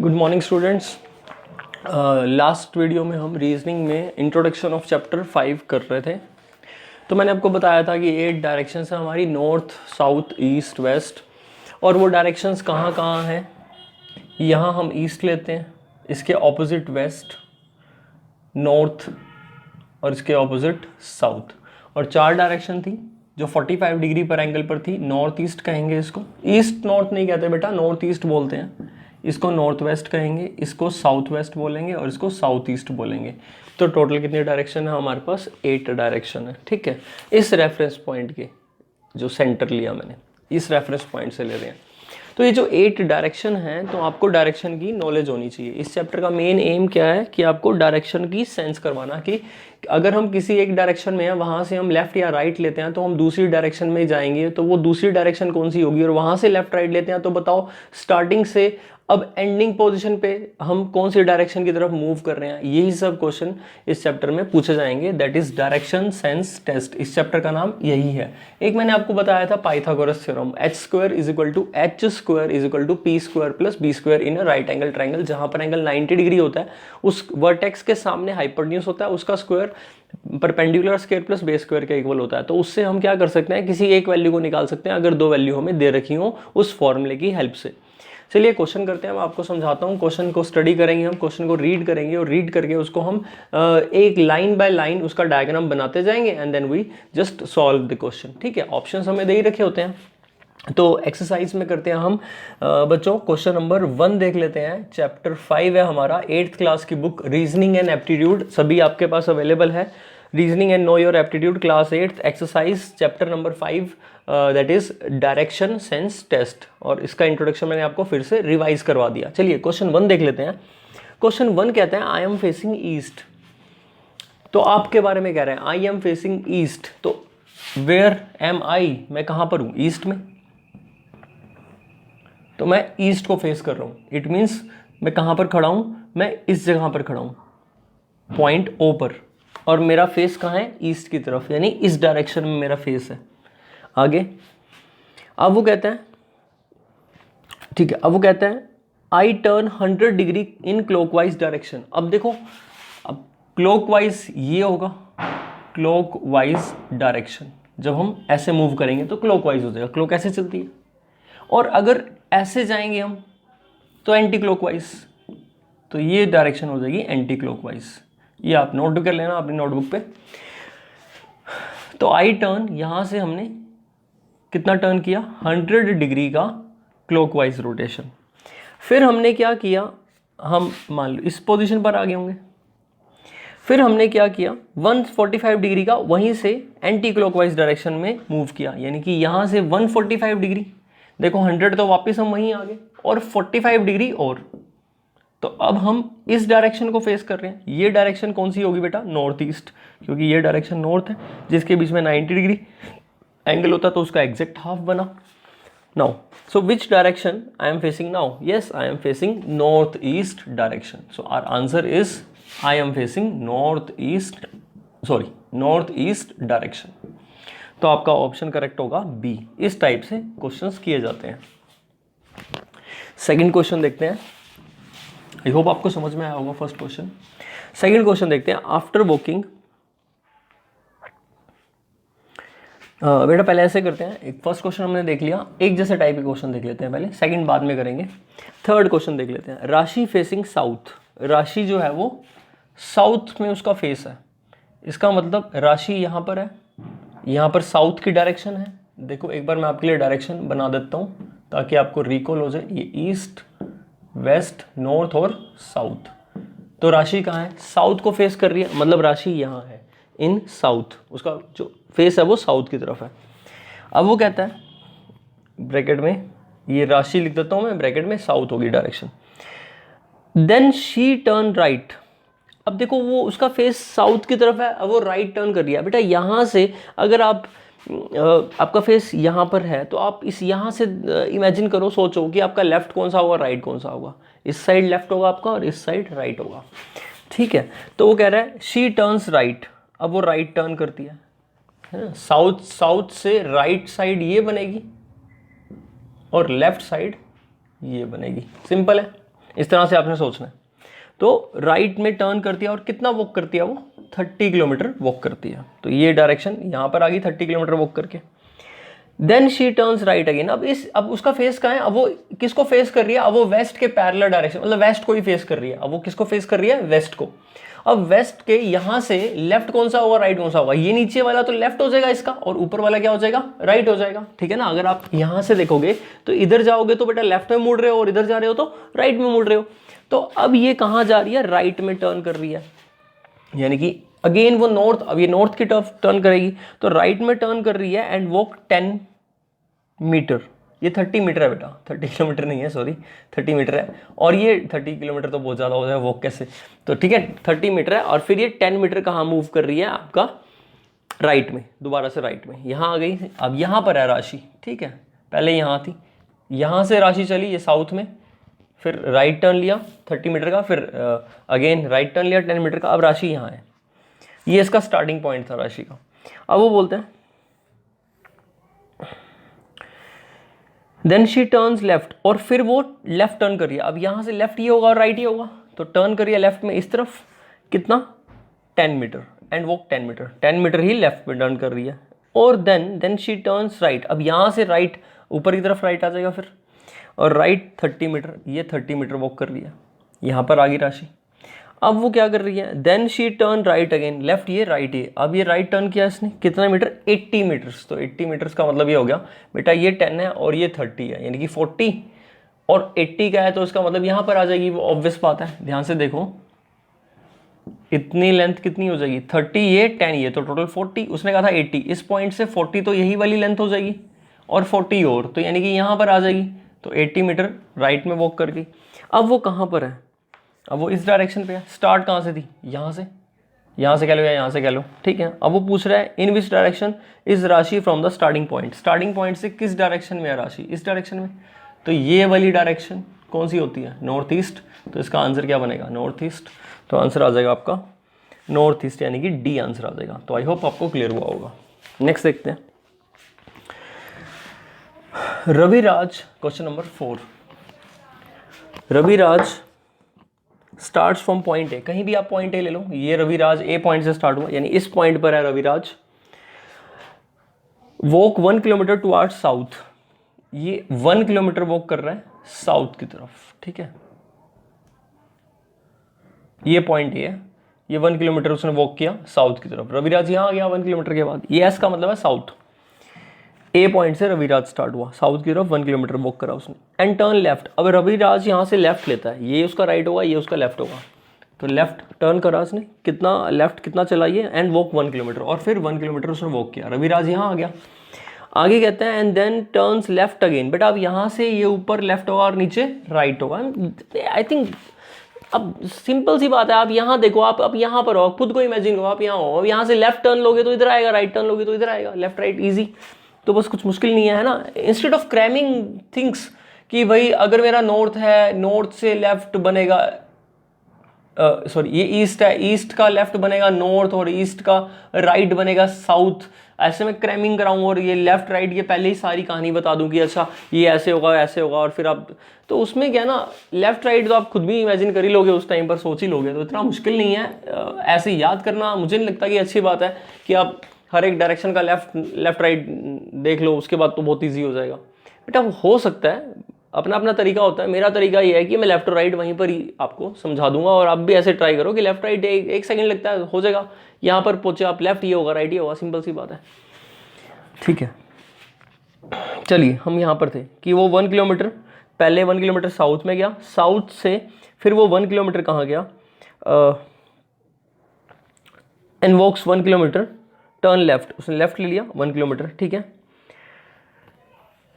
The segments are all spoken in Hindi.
Good morning students. Last video में हम रीजनिंग में इंट्रोडक्शन ऑफ चैप्टर 5 कर रहे थे। तो मैंने आपको बताया था कि 8 डायरेक्शंस हैं हमारी, नॉर्थ, साउथ, ईस्ट, वेस्ट। और वो डायरेक्शंस कहाँ कहाँ हैं। यहाँ हम ईस्ट लेते हैं, इसके ऑपोजिट वेस्ट, नॉर्थ और इसके ऑपोजिट साउथ। और 4 डायरेक्शन थी जो 45 डिग्री पर एंगल पर थी। नॉर्थ ईस्ट कहेंगे इसको, ईस्ट नॉर्थ नहीं कहते बेटा, नॉर्थ ईस्ट बोलते हैं। इसको नॉर्थ वेस्ट कहेंगे, इसको साउथ वेस्ट बोलेंगे और इसको साउथ ईस्ट बोलेंगे। तो टोटल कितने डायरेक्शन है हमारे पास? 8 डायरेक्शन है। ठीक है, इस रेफरेंस पॉइंट के जो सेंटर लिया मैंने, इस रेफरेंस पॉइंट से ले रहे हैं। तो ये जो 8 डायरेक्शन हैं, तो आपको डायरेक्शन की नॉलेज होनी चाहिए। इस चैप्टर का मेन एम क्या है कि आपको डायरेक्शन की सेंस करवाना, कि अगर हम किसी एक डायरेक्शन में हैं, वहाँ से हम लेफ्ट या राइट लेते हैं तो हम दूसरी डायरेक्शन में जाएंगे, तो वो दूसरी डायरेक्शन कौन सी होगी, और वहाँ से लेफ्ट राइट लेते हैं तो बताओ स्टार्टिंग से अब एंडिंग पोजीशन पे हम कौन सी डायरेक्शन की तरफ मूव कर रहे हैं। यही सब क्वेश्चन इस चैप्टर में पूछे जाएंगे, that is direction sense test. इस चैप्टर का नाम यही है। एक मैंने आपको बताया था Pythagoras theorem, h² = p² + b² in a right angle triangle. जहां पर एंगल 90 डिग्री होता है, उस वर्टेक्स के सामने हाइपोटेन्यूज होता है, उसका square perpendicular square plus base square के इक्वल होता है। तो उससे हम क्या कर सकते हैं, किसी एक वैल्यू को निकाल सकते हैं अगर 2 वैल्यू हमें दे रखी हो उस फॉर्मूले की हेल्प से। चलिए क्वेश्चन करते हैं, मैं आपको समझाता हूँ। क्वेश्चन को स्टडी करेंगे, हम क्वेश्चन को रीड करेंगे और रीड करके उसको हम एक लाइन बाय लाइन उसका डायग्राम बनाते जाएंगे and then we just solve the question. ठीक है, ऑप्शंस हमें दे ही रखे होते हैं। तो एक्सरसाइज में करते हैं हम बच्चों। क्वेश्चन नंबर 1 देख लेते हैं। चैप्टर 5 है हमारा, 8th क्लास की बुक रीजनिंग एंड एप्टीट्यूड, सभी आपके पास अवेलेबल है। Reasoning and know your aptitude class 8th, exercise chapter number 5, that is direction sense test. और इसका इंट्रोडक्शन मैंने आपको फिर से रिवाइज करवा दिया। चलिए क्वेश्चन 1 देख लेते हैं। क्वेश्चन 1 कहते हैं आई एम फेसिंग ईस्ट। तो आपके बारे में कह रहे हैं आई एम फेसिंग ईस्ट, तो वेयर एम आई, मैं कहां पर हूं? ईस्ट में। तो मैं ईस्ट को फेस कर रहा हूं, इट मीन्स मैं कहां पर खड़ा हूं? मैं इस जगह पर खड़ा हूं, पॉइंट ओ पर, और मेरा फेस कहां है? ईस्ट की तरफ, यानी इस डायरेक्शन में मेरा फेस है। आगे अब वो कहते हैं, ठीक है, अब वो कहते हैं I turn 100 degree in clockwise direction. अब देखो, अब क्लॉकवाइज ये होगा, क्लॉकवाइज डायरेक्शन। जब हम ऐसे मूव करेंगे तो क्लॉकवाइज हो जाएगा, क्लॉक ऐसे चलती है। और अगर ऐसे जाएंगे हम तो एंटी क्लॉकवाइज, तो ये डायरेक्शन हो जाएगी एंटी क्लॉकवाइज। ये आप नोट कर लेना अपनी नोटबुक पे। तो आई टर्न, यहां से हमने कितना टर्न किया? 100 डिग्री का क्लॉकवाइज रोटेशन। फिर हमने क्या किया, हम मान लो इस पोजीशन पर आ गए होंगे। फिर हमने क्या किया, 145 डिग्री का वहीं से एंटी क्लॉकवाइज डायरेक्शन में मूव किया, यानी कि यहां से 145 डिग्री, देखो 100 तो वापस हम वहीं आ गए, और 45 डिग्री और। तो अब हम इस डायरेक्शन को फेस कर रहे हैं। ये डायरेक्शन कौन सी होगी बेटा? नॉर्थ ईस्ट, क्योंकि ये डायरेक्शन नॉर्थ है जिसके बीच में 90 डिग्री एंगल होता, तो उसका एग्जैक्ट हाफ बना। Now so which direction I am facing now? Yes, I am facing north east direction. So our answer is I am facing north east direction. तो आपका ऑप्शन करेक्ट होगा बी। इस टाइप से क्वेश्चंस किए जाते हैं। सेकंड क्वेश्चन देखते हैं, आई होप आपको समझ में आया होगा फर्स्ट क्वेश्चन। सेकंड क्वेश्चन देखते हैं। आफ्टर वॉकिंग, बेटा पहले ऐसे करते हैं, एक फर्स्ट क्वेश्चन हमने देख लिया, एक जैसे टाइप के क्वेश्चन देख लेते हैं पहले, सेकंड बाद में करेंगे। थर्ड क्वेश्चन देख लेते हैं। राशि फेसिंग साउथ, राशि जो है वो साउथ में उसका फेस है। इसका मतलब राशि यहाँ पर है, यहाँ पर साउथ की डायरेक्शन है। देखो एक बार मैं आपके लिए डायरेक्शन बना देता हूँ ताकि आपको रिकॉल हो जाए। ये ईस्ट, वेस्ट, नॉर्थ और साउथ। तो राशि कहाँ है? साउथ को फेस कर रही है, मतलब राशि यहाँ है इन साउथ, उसका जो फेस है वो साउथ की तरफ है। अब वो कहता है ब्रैकेट में, ये राशि लिख देता हूँ मैं, ब्रैकेट में साउथ होगी direction. Then she turn right. अब देखो वो उसका फेस साउथ की तरफ है, अब वो राइट टर्न कर रही है। बेटा यहाँ से अगर आपका फेस यहाँ पर है तो आप इस यहाँ से इमेजिन करो, सोचो कि आपका लेफ्ट कौन सा होगा, राइट कौन सा होगा। इस साइड लेफ्ट होगा आपका और इस साइड राइट होगा। ठीक है, तो वो कह रहा है शी टर्न्स राइट। अब वो राइट टर्न करती है ना, साउथ से राइट साइड ये बनेगी और लेफ्ट साइड ये बनेगी। सिंपल है, इस तरह से आपने सोचना है। तो राइट में टर्न करती है और कितना वॉक करती है वो, 30 किलोमीटर वॉक करती है। तो ये डायरेक्शन यहाँ पर आ गई 30 किलोमीटर वॉक करके। Then she turns right again. अब उसका फेस कहाँ है, अब वो किसको फेस कर रही है, अब वो वेस्ट के पैरेलल डायरेक्शन, मतलब वेस्ट को ही फेस कर रही है। अब वो किसको फेस कर रही है, वेस्ट को। अब वेस्ट के यहां से लेफ्ट कौन सा होगा, राइट कौन सा होगा, ये नीचे वाला तो लेफ्ट हो जाएगा इसका, और ऊपर वाला क्या हो जाएगा, राइट हो जाएगा। ठीक है ना। अगर आप यहां से देखोगे तो इधर जाओगे तो बेटा लेफ्ट में मुड़ रहे हो, और इधर जा रहे हो तो राइट में मुड़ रहे हो। तो अब ये कहां जा रही है, राइट में टर्न कर रही है, यानी कि अगेन वो नॉर्थ, अब ये नॉर्थ की तरफ टर्न करेगी, तो राइट में टर्न कर रही है एंड वॉक 10 मीटर। ये 30 मीटर है बेटा, 30 किलोमीटर नहीं है, सॉरी 30 मीटर है। और ये 30 किलोमीटर तो बहुत ज़्यादा हो जाए वॉक कैसे, तो ठीक है 30 मीटर है। और फिर ये 10 मीटर कहाँ मूव कर रही है आपका, राइट में, दोबारा से राइट में, यहाँ आ गई। अब यहाँ पर है राशि, ठीक है, पहले यहाँ थी, यहाँ से राशि चली ये साउथ में, फिर राइट टर्न लिया 30 मीटर का, फिर अगेन राइट टर्न लिया 10 मीटर का। अब राशि यहाँ है, ये इसका स्टार्टिंग पॉइंट था राशि का। अब वो बोलते हैं देन शी टर्न्स लेफ्ट, और फिर वो लेफ्ट टर्न करिए। अब यहाँ से लेफ्ट ये होगा और राइट ये होगा, तो टर्न करिए लेफ्ट में इस तरफ, कितना 10 metre, and walk 10 metre, 10 metre ही लेफ्ट में टर्न कर रही है। और देन शी टर्न्स राइट, अब यहाँ से राइट ऊपर की तरफ राइट आ जाएगा फिर, और राइट 30 मीटर, ये 30 मीटर वॉक कर रही है, यहाँ पर आ गई राशि। अब वो क्या कर रही है, then she turn right again, left ये राइट ये, अब ये राइट टर्न किया इसने, कितना मीटर, 80 मीटर्स। तो 80 मीटर्स का मतलब ये हो गया बेटा, ये 10 है और ये 30 है, यानी कि 40 और 80 का है, तो इसका मतलब यहाँ पर आ जाएगी, वो ऑब्वियस बात है। ध्यान से देखो, इतनी लेंथ कितनी हो जाएगी, 30 ये 10 ये, तो टोटल 40, उसने कहा था 80, इस पॉइंट से 40 तो यही वाली लेंथ हो जाएगी, और 40 और, तो यानी कि यहाँ पर आ जाएगी। तो 80 मीटर राइट में वॉक कर गई। अब वो कहाँ पर है, अब वो इस डायरेक्शन पे है, स्टार्ट कहाँ से थी, यहाँ से कह लो या यहाँ से कह लो, ठीक है। अब वो पूछ रहा है इन विच डायरेक्शन इज राशि from the starting point, starting point से किस डायरेक्शन में है राशि, इस डायरेक्शन में। तो ये वाली डायरेक्शन कौन सी होती है, नॉर्थ ईस्ट। तो इसका आंसर क्या बनेगा, नॉर्थ ईस्ट। तो आंसर आ जाएगा आपका नॉर्थ ईस्ट, यानी कि डी आंसर आ जाएगा। तो आई होप आपको क्लियर हुआ होगा। नेक्स्ट देखते हैं Raviraj, question number 4। Raviraj starts from point A, कहीं भी आप पॉइंट ए ले लो, ये रविराज ए पॉइंट से स्टार्ट हुआ, यानी इस पॉइंट पर है Raviraj. Walk 1 kilometre towards south, ये 1 किलोमीटर वॉक कर रहा है साउथ की तरफ, ठीक है। ये पॉइंट ए है, ये 1 किलोमीटर उसने वॉक किया साउथ की तरफ। रविराज यहाँ आ गया 1 किलोमीटर के बाद, ये एस का मतलब है साउथ। ए पॉइंट से रविराज स्टार्ट हुआ, साउथ की तरफ 1 किलोमीटर वॉक करा उसने, एंड टर्न लेफ्ट। अब रविराज यहाँ से लेफ्ट लेता है, ये उसका राइट होगा, ये उसका लेफ्ट होगा, तो लेफ्ट टर्न करा उसने, कितना लेफ्ट कितना चला ये, एंड वॉक 1 किलोमीटर, और फिर 1 किलोमीटर उसने वॉक किया। रविराज यहाँ आ गया, आगे कहते हैं and then turns left again. बेटा अब यहाँ से ये ऊपर लेफ्ट होगा और नीचे राइट होगा। आई थिंक अब सिंपल सी बात है, आप यहाँ देखो, आप यहाँ पर हो, खुद को इमेजिन करो, आप यहाँ हो, अब यहाँ से लेफ्ट टर्न लोगे तो इधर आएगा, राइट टर्न लोगे तो इधर आएगा, लेफ्ट राइट इजी। तो बस कुछ मुश्किल नहीं है ना। इंस्टेड ऑफ क्रैमिंग थिंग्स कि भाई अगर मेरा नॉर्थ है, नॉर्थ से लेफ्ट बनेगा, सॉरी ये ईस्ट है, ईस्ट का लेफ्ट बनेगा नॉर्थ, और ईस्ट का राइट बनेगा साउथ, ऐसे में क्रैमिंग कराऊं और ये लेफ्ट राइट ये पहले ही सारी कहानी बता दूं कि अच्छा ये ऐसे होगा ऐसे होगा, और फिर आप तो उसमें क्या ना, लेफ्ट राइट तो आप खुद भी इमेजिन कर ही लोगे, उस टाइम पर सोच ही लोगे, तो इतना मुश्किल नहीं है। ऐसे याद करना मुझे नहीं लगता कि अच्छी बात है कि आप हर एक डायरेक्शन का लेफ्ट राइट देख लो, उसके बाद तो बहुत ईजी हो जाएगा। बेटा हो सकता है, अपना अपना तरीका होता है। मेरा तरीका ये है कि मैं लेफ्ट और राइट वहीं पर ही आपको समझा दूंगा, और आप भी ऐसे ट्राई करो कि लेफ्ट राइट एक सेकंड लगता है, हो जाएगा, यहाँ पर पहुंचे आप, लेफ्ट ये होगा राइट ये होगा, सिंपल सी बात है, ठीक है। चलिए हम यहाँ पर थे कि वो 1 किलोमीटर, पहले 1 किलोमीटर साउथ में गया, साउथ से फिर वो 1 किलोमीटर कहाँ गया, and walks 1 kilometre turn left, उसने लेफ्ट ले लिया 1 किलोमीटर, ठीक है।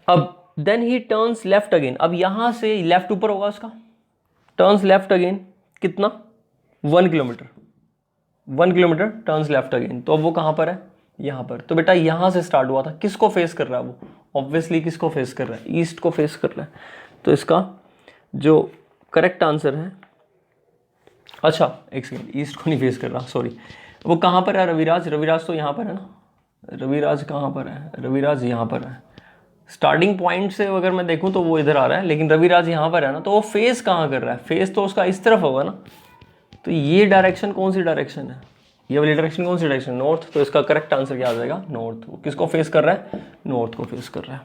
अब then he turns left again, अब यहां से लेफ्ट ऊपर होगा उसका, टर्न्स लेफ्ट अगेन, कितना 1 kilometre, 1 kilometre turns left again. तो अब वो कहां पर है, यहां पर। तो बेटा यहां से स्टार्ट हुआ था, किसको फेस कर रहा है वो, ऑब्वियसली किसको फेस कर रहा है, ईस्ट को फेस कर रहा है। तो इसका जो करेक्ट आंसर है, अच्छा एक सेकेंड, ईस्ट को नहीं फेस कर रहा, सॉरी, वो कहां पर है रविराज, रविराज तो यहां पर है ना, रविराज कहां पर है, रविराज यहां पर है, स्टार्टिंग पॉइंट से अगर मैं देखूं तो वो इधर आ रहा है, लेकिन रविराज यहाँ पर है ना, तो वो फेस कहाँ कर रहा है, फेस तो उसका इस तरफ होगा ना। तो ये डायरेक्शन कौन सी डायरेक्शन है, ये वाली डायरेक्शन कौन सी डायरेक्शन, नॉर्थ। तो इसका करेक्ट आंसर क्या आ जाएगा, नॉर्थ। वो किसको फेस कर रहा है, नॉर्थ को फेस कर रहा है।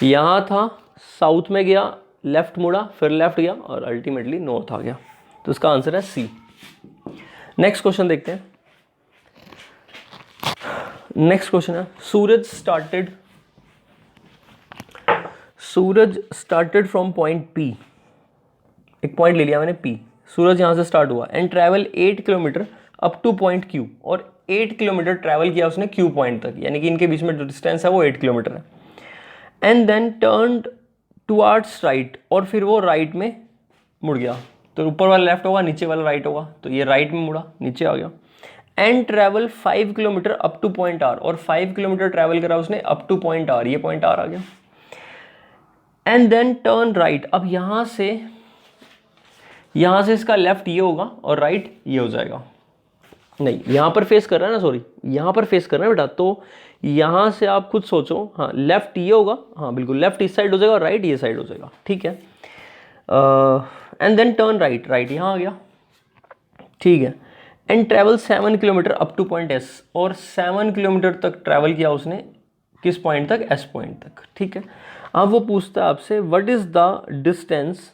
यहाँ था, साउथ में गया, लेफ्ट मुड़ा, फिर लेफ्ट गया और अल्टीमेटली नॉर्थ आ गया। तो इसका आंसर है सी। नेक्स्ट क्वेश्चन देखते हैं। नेक्स्ट क्वेश्चन है, सूरज स्टार्टेड फ्रॉम पॉइंट पी। एक पॉइंट ले लिया मैंने पी, सूरज यहाँ से स्टार्ट हुआ and travel 8 kilometre up to point Q, और 8 किलोमीटर ट्रैवल किया उसने क्यू पॉइंट तक, यानी कि इनके बीच में जो डिस्टेंस है वो 8 किलोमीटर है। And then turn towards right, और फिर वो राइट में मुड़ गया। तो ऊपर वाला लेफ्ट होगा, नीचे वाला राइट होगा, तो ये राइट में मुड़ा, नीचे आ गया। And travel 5 kilometre up to point R, और 5 किलोमीटर ट्रैवल करा उसने अप टू पॉइंट आर, ये पॉइंट आर आ गया। एंड देन टर्न राइट, अब यहाँ से इसका लेफ्ट ये होगा और राइट ये हो जाएगा। नहीं, यहाँ पर फेस कर रहा है ना, सॉरी यहाँ पर फेस कर रहा है बेटा। तो यहाँ से आप खुद सोचो, हाँ लेफ्ट ये होगा, हाँ बिल्कुल लेफ्ट इस साइड हो जाएगा और राइट ये साइड हो जाएगा, ठीक है। And then turn right, right यहाँ आ गया, ठीक है। And travel 7 kilometre up to point S, और 7 किलोमीटर तक ट्रैवल किया उसने, किस पॉइंट तक, एस पॉइंट तक, ठीक है। अब वो पूछता है आपसे व्हाट इज द डिस्टेंस।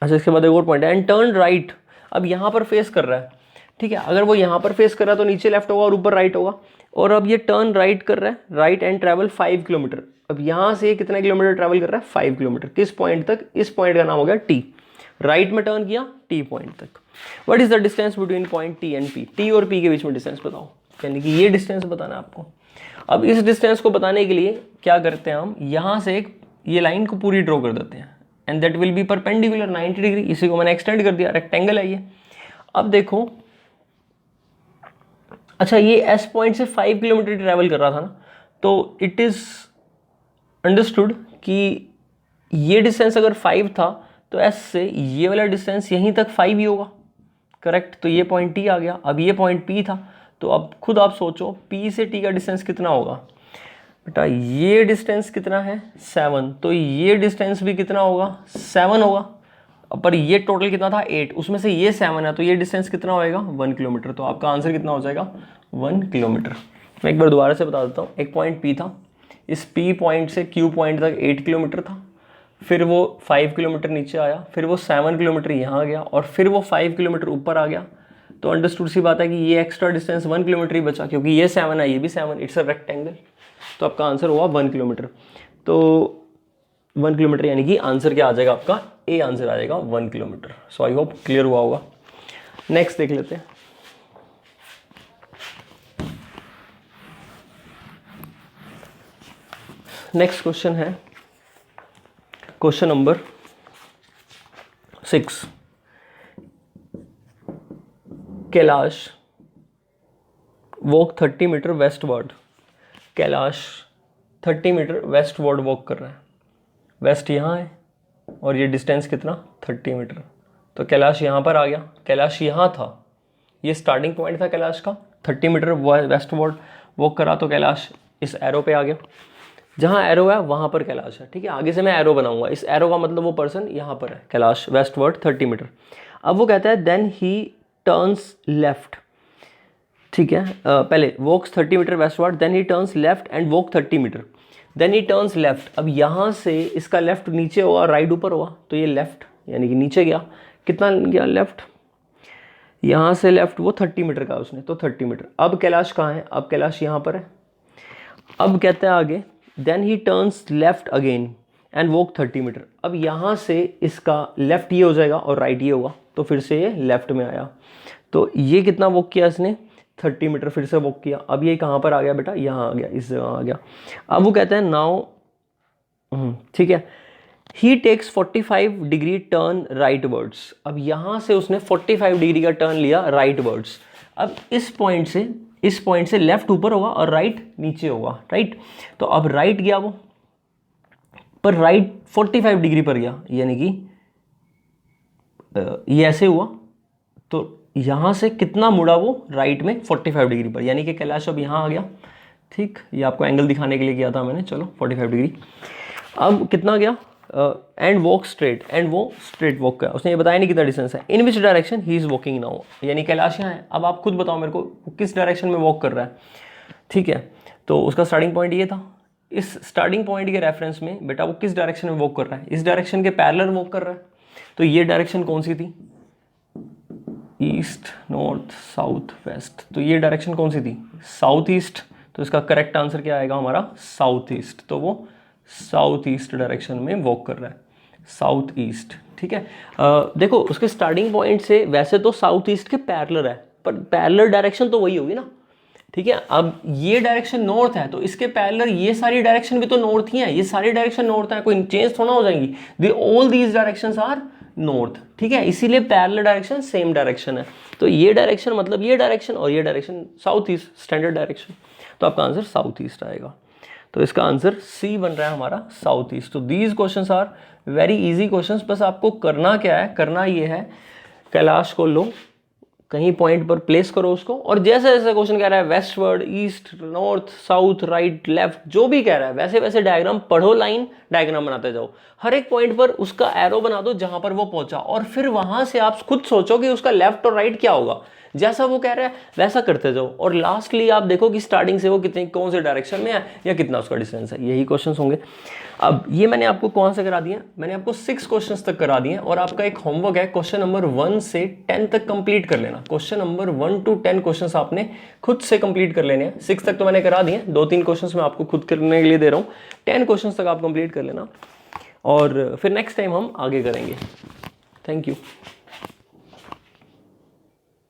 अच्छा, इसके बाद एक और पॉइंट है, एंड टर्न राइट। अब यहाँ पर फेस कर रहा है, ठीक है। अगर वो यहाँ पर फेस कर रहा है तो नीचे लेफ्ट होगा और ऊपर राइट होगा। और अब ये टर्न राइट कर रहा है, राइट एंड ट्रैवल 5 किलोमीटर। अब यहाँ से कितना किलोमीटर ट्रैवल कर रहा है, 5 किलोमीटर। किस पॉइंट तक, इस पॉइंट का नाम हो गया टी। राइट में टर्न किया टी पॉइंट तक। What is the distance between point T and P, T और पी के बीच में डिस्टेंस बताओ, यानी कि ये डिस्टेंस बताना है आपको। अब इस डिस्टेंस को बताने के लिए क्या करते हैं हम, यहाँ से एक ये लाइन को पूरी ड्रॉ कर देते हैं, and that will be perpendicular 90 degree. इसी को मैंने एक्सटेंड कर दिया, रेक्टेंगल है ये। अब देखो, अच्छा ये एस पॉइंट से 5 किलोमीटर ट्रैवल कर रहा था ना, तो इट इज अंडरस्टूड कि ये डिस्टेंस अगर 5 था तो एस से ये वाला डिस्टेंस यहीं तक 5 ही होगा, करेक्ट। तो ये पॉइंट टी आ गया। अब ये पॉइंट पी था, तो अब खुद आप सोचो पी से टी का डिस्टेंस कितना होगा बेटा। ये डिस्टेंस कितना है, 7, तो ये डिस्टेंस भी कितना होगा, 7 होगा। पर ये टोटल कितना था, 8, उसमें से ये 7 है, तो ये डिस्टेंस कितना होएगा, 1 किलोमीटर। तो आपका आंसर कितना हो जाएगा, 1 किलोमीटर। मैं एक बार दोबारा से बता देता हूँ। एक पॉइंट पी था, इस पी पॉइंट से क्यू पॉइंट तक 8 किलोमीटर था, फिर वो 5 किलोमीटर नीचे आया, फिर वो 7 किलोमीटर यहाँ आ गया, और फिर वो 5 किलोमीटर ऊपर आ गया। तो अंडरस्टूड सी बात है कि ये एक्स्ट्रा डिस्टेंस 1 किलोमीटर ही बचा, क्योंकि ये 7 है, ये भी 7, इट्स अ रेक्टेंगल। तो आपका आंसर हुआ 1 किलोमीटर। तो 1 किलोमीटर यानी कि आंसर क्या आ जाएगा आपका, ए आंसर आ जाएगा 1 kilometre. So I hope clear हुआ होगा। नेक्स्ट देख लेते हैं। नेक्स्ट क्वेश्चन है question number 6। Kailash walk 30 metre westward. Kailash 30 metre westward walk कर रहा है। वेस्ट यहाँ है और ये डिस्टेंस कितना, 30 मीटर। तो कैलाश यहाँ पर आ गया, कैलाश यहाँ था, ये स्टार्टिंग पॉइंट था कैलाश का। 30 मीटर वेस्टवर्ड वॉक करा तो कैलाश इस एरो पे आ गया। जहाँ एरो है वहाँ पर कैलाश है, ठीक है। आगे से मैं एरो बनाऊंगा, इस एरो का मतलब वो पर्सन यहाँ पर है, कैलाश वेस्टवर्ड 30 मीटर। अब वो कहता है देन ही टर्न्स लेफ्ट, ठीक है। पहले walks 30 metre westward, then he turns left and walk 30 metre, then he turns left. अब यहाँ से इसका लेफ्ट नीचे होगा, राइट ऊपर होगा, तो ये लेफ्ट यानी कि नीचे गया। कितना गया लेफ्ट, यहाँ से लेफ्ट वो 30 मीटर का उसने, तो 30 मीटर। अब कैलाश कहाँ है, अब कैलाश यहाँ पर है। अब कहते हैं आगे then he turns left again and walk 30 metre. अब यहाँ से इसका लेफ्ट ये हो जाएगा और राइट ये होगा, तो फिर से ये लेफ्ट में आया। तो ये कितना वॉक किया इसने, 30 मीटर फिर से वॉक किया। अब ये कहाँ पर आ गया बेटा, यहाँ आ गया, इस जगह आ गया। अब वो कहते हैं नाउ, ठीक है, he takes 45 degree turn right words. अब यहाँ से उसने 45 डिग्री का टर्न लिया राइट वर्ड्स। अब इस पॉइंट से लेफ्ट ऊपर होगा और राइट नीचे होगा, राइट। तो अब राइट गया वो, पर राइट 45 डिग्री पर गया, यानी कि ये ऐसे हुआ। तो यहाँ से कितना मुड़ा वो, राइट में 45 डिग्री पर, यानी कि कैलाश अब यहाँ आ गया। ठीक, ये आपको एंगल दिखाने के लिए किया था मैंने, चलो 45 डिग्री। अब कितना गया, एंड वॉक स्ट्रेट, एंड वो स्ट्रेट वॉक का, उसने ये बताया नहीं कितना डिस्टेंस है। In which direction he is walking now, यानी कैलाश यहाँ है, अब आप खुद बताओ मेरे को किस डायरेक्शन में वॉक कर रहा है। ठीक है, तो उसका स्टार्टिंग पॉइंट ये था, इस स्टार्टिंग पॉइंट के रेफरेंस में बेटा वो किस डायरेक्शन में वॉक कर रहा है, इस डायरेक्शन के पैरेलल वॉक कर रहा है। तो ये डायरेक्शन कौन सी थी, ईस्ट, नॉर्थ, साउथ, वेस्ट, तो ये डायरेक्शन कौन सी थी, साउथ ईस्ट। तो इसका करेक्ट आंसर क्या आएगा हमारा, साउथ ईस्ट। तो वो साउथ ईस्ट डायरेक्शन में वॉक कर रहा है, साउथ ईस्ट। ठीक है, देखो उसके स्टार्टिंग पॉइंट से वैसे तो साउथ ईस्ट के पैरेलल है, पर पैरेलल डायरेक्शन तो वही होगी ना। ठीक है, अब ये डायरेक्शन नॉर्थ है तो इसके पैरेलल ये सारी डायरेक्शन भी तो नॉर्थ ही है, ये सारी डायरेक्शन नॉर्थ है, कोई चेंज थोड़ा हो जाएंगी, they all these directions are north. ठीक है, इसीलिए पैरेलल डायरेक्शन सेम डायरेक्शन है। तो ये डायरेक्शन मतलब ये डायरेक्शन, और ये direction south east, standard direction. तो आपका आंसर साउथ ईस्ट आएगा। तो इसका आंसर सी बन रहा है हमारा, साउथ ईस्ट। तो these questions are very easy questions. बस आपको करना क्या है, करना ये है, कैलाश को लो, कहीं पॉइंट पर प्लेस करो उसको, और जैसे जैसे क्वेश्चन कह रहा है westward, east, north, south, right, left, जो भी कह रहा है वैसे वैसे डायग्राम पढ़ो, लाइन डायग्राम बनाते जाओ, हर एक पॉइंट पर उसका एरो बना दो जहां पर वो पहुंचा, और फिर वहां से आप खुद सोचो कि उसका लेफ्ट और राइट क्या होगा, जैसा वो कह रहा है वैसा करते जाओ, और लास्टली आप देखो कि स्टार्टिंग से वो कितनी कौन से डायरेक्शन में है या कितना उसका डिस्टेंस है। यही क्वेश्चंस होंगे। अब ये मैंने आपको कौन से करा दिए, मैंने आपको 6 क्वेश्चंस तक करा दिए, और आपका एक होमवर्क है क्वेश्चन नंबर 1 से 10 तक कंप्लीट कर लेना। क्वेश्चन नंबर 1 to 10 क्वेश्चंस आपने खुद से कंप्लीट कर लेने हैं। 6 तक तो मैंने करा दिए, 2-3 क्वेश्चंस मैं आपको खुद करने के लिए दे रहा हूँ। 10 क्वेश्चंस तक आप कंप्लीट कर लेना, और फिर नेक्स्ट टाइम हम आगे करेंगे। Thank you.